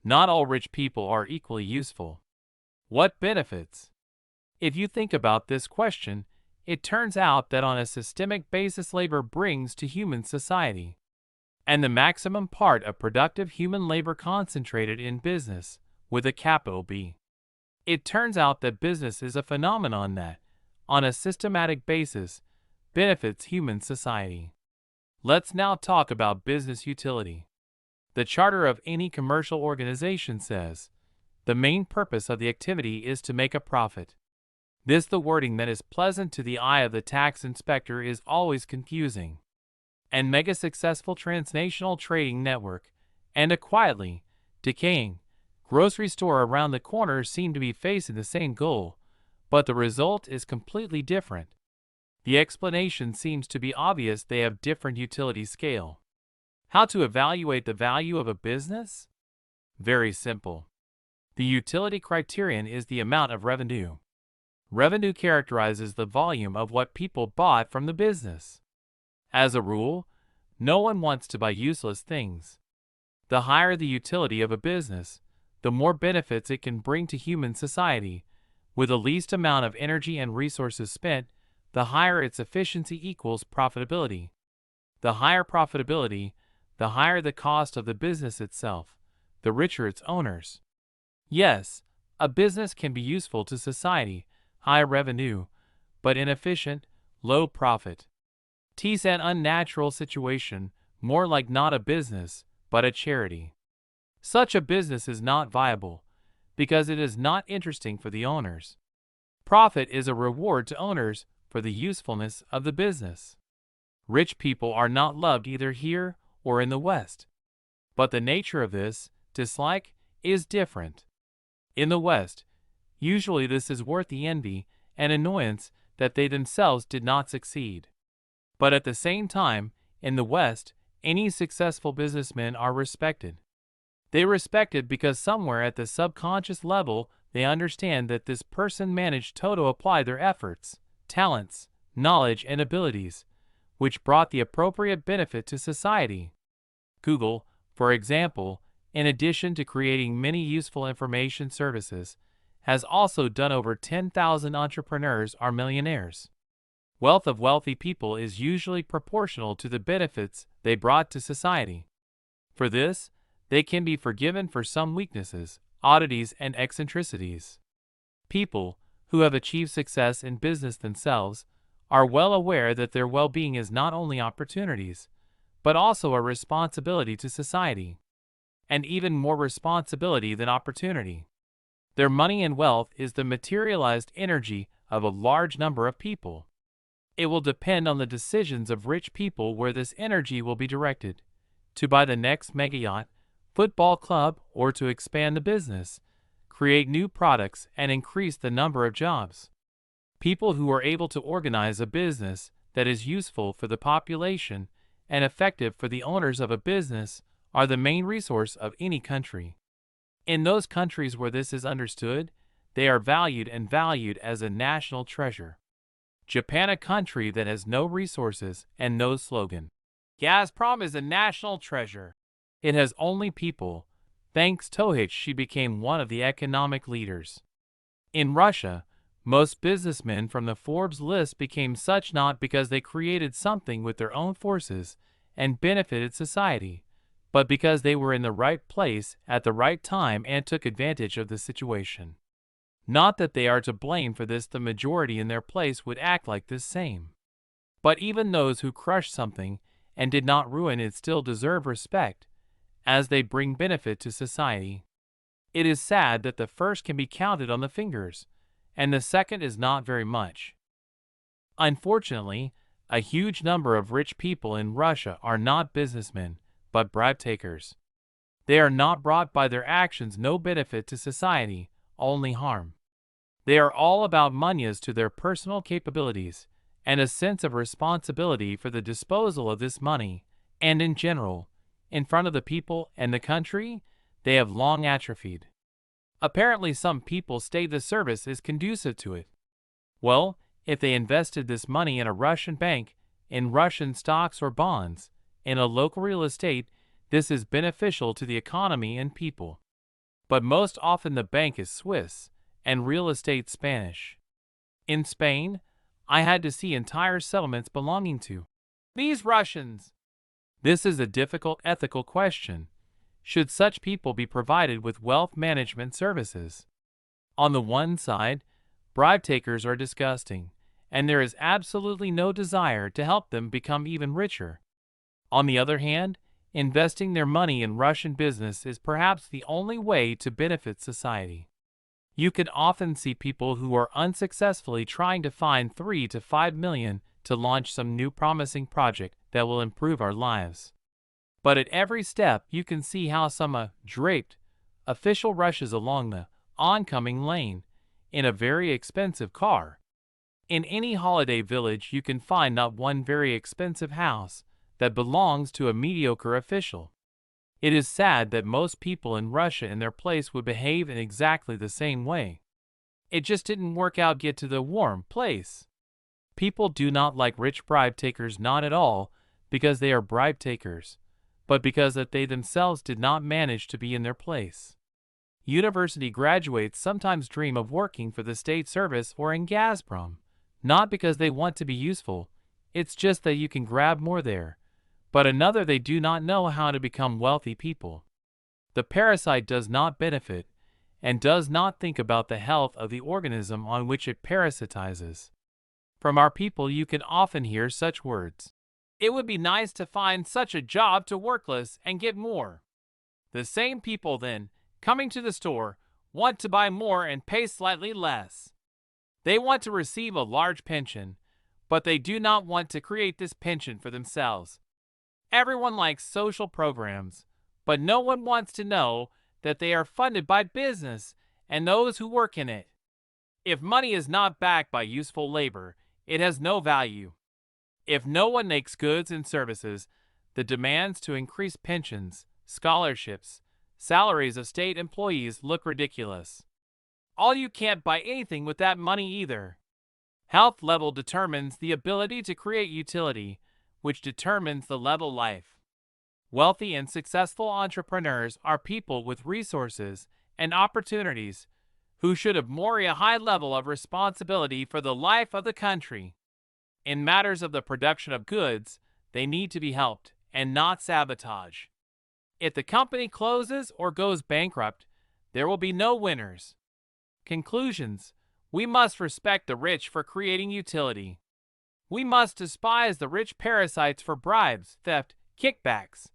Not all rich people are equally useful. What benefits? If you think about this question, it turns out that on a systemic basis labor brings to human society, and the maximum part of productive human labor concentrated in business, with a capital B. It turns out that business is a phenomenon that, on a systematic basis, benefits human society. Let's now talk about business utility. The charter of any commercial organization says, the main purpose of the activity is to make a profit. This the wording that is pleasant to the eye of the tax inspector is always confusing. And mega successful transnational trading network and a quietly decaying grocery store around the corner seem to be facing the same goal, but the result is completely different. The explanation seems to be obvious: they have different utility scale. How to evaluate the value of a business? Very simple. The utility criterion is the amount of revenue. Revenue characterizes the volume of what people bought from the business. As a rule, no one wants to buy useless things. The higher the utility of a business, the more benefits it can bring to human society. With the least amount of energy and resources spent, the higher its efficiency equals profitability. The higher profitability, the higher the cost of the business itself, the richer its owners. Yes, a business can be useful to society, high revenue, but inefficient, low profit. 'Tis an unnatural situation, more like not a business, but a charity. Such a business is not viable, because it is not interesting for the owners. Profit is a reward to owners for the usefulness of the business. Rich people are not loved either here or in the West. But the nature of this dislike is different. In the West, usually this is worth the envy and annoyance that they themselves did not succeed. But at the same time, in the West, any successful businessmen are respected. They respected because somewhere at the subconscious level they understand that this person managed to apply their efforts, talents, knowledge, and abilities, which brought the appropriate benefit to society. Google, for example, in addition to creating many useful information services, has also done over 10,000 entrepreneurs are millionaires. Wealth of wealthy people is usually proportional to the benefits they brought to society. For this, they can be forgiven for some weaknesses, oddities, and eccentricities. People who have achieved success in business themselves are well aware that their well-being is not only opportunities, but also a responsibility to society, and even more responsibility than opportunity. Their money and wealth is the materialized energy of a large number of people. It will depend on the decisions of rich people where this energy will be directed: to buy the next mega yacht, football club, or to expand the business, create new products, and increase the number of jobs. People who are able to organize a business that is useful for the population and effective for the owners of a business are the main resource of any country. In those countries where this is understood, they are valued as a national treasure. Japan, a country that has no resources and no slogan. Gazprom is a national treasure. It has only people. Thanks to which she became one of the economic leaders. In Russia, most businessmen from the Forbes list became such not because they created something with their own forces and benefited society, but because they were in the right place at the right time and took advantage of the situation. Not that they are to blame for this, the majority in their place would act like this same. But even those who crushed something and did not ruin it still deserve respect, as they bring benefit to society. It is sad that the first can be counted on the fingers, and the second is not very much. Unfortunately, a huge number of rich people in Russia are not businessmen, but bribe takers. They are not brought by their actions no benefit to society, only harm. They are all about money as to their personal capabilities, and a sense of responsibility for the disposal of this money, and in general, in front of the people and the country, they have long atrophied. Apparently some people say the service is conducive to it. Well, if they invested this money in a Russian bank, in Russian stocks or bonds, in a local real estate, this is beneficial to the economy and people. but most often the bank is Swiss and real estate Spanish. In Spain, I had to see entire settlements belonging to these Russians. This is a difficult ethical question. Should such people be provided with wealth management services? On the one side, bribe takers are disgusting, and there is absolutely no desire to help them become even richer. On the other hand, investing their money in Russian business is perhaps the only way to benefit society. You can often see people who are unsuccessfully trying to find 3 to 5 million to launch some new promising project that will improve our lives. But at every step you can see how some draped official rushes along the oncoming lane in a very expensive car. In any holiday village you can find not one very expensive house that belongs to a mediocre official. It is sad that most people in Russia in their place would behave in exactly the same way. It just didn't work out. Get to the warm place. People do not like rich bribe takers, not at all because they are bribe takers, but because that they themselves did not manage to be in their place. University graduates sometimes dream of working for the state service or in Gazprom, not because they want to be useful, it's just that you can grab more there. But another, they do not know how to become wealthy people. The parasite does not benefit and does not think about the health of the organism on which it parasitizes. From our people you can often hear such words. It would be nice to find such a job to workless and get more. The same people then, coming to the store, want to buy more and pay slightly less. They want to receive a large pension, but they do not want to create this pension for themselves. Everyone likes social programs, but no one wants to know that they are funded by business and those who work in it. If money is not backed by useful labor, it has no value. If no one makes goods and services, the demands to increase pensions, scholarships, salaries of state employees look ridiculous. You can't buy anything with that money either. Health level determines the ability to create utility, which determines the level life. Wealthy and successful entrepreneurs are people with resources and opportunities who should have more a high level of responsibility for the life of the country. In matters of the production of goods, they need to be helped and not sabotaged. If the company closes or goes bankrupt, there will be no winners. Conclusions: we must respect the rich for creating utility. We must despise the rich parasites for bribes, theft, kickbacks,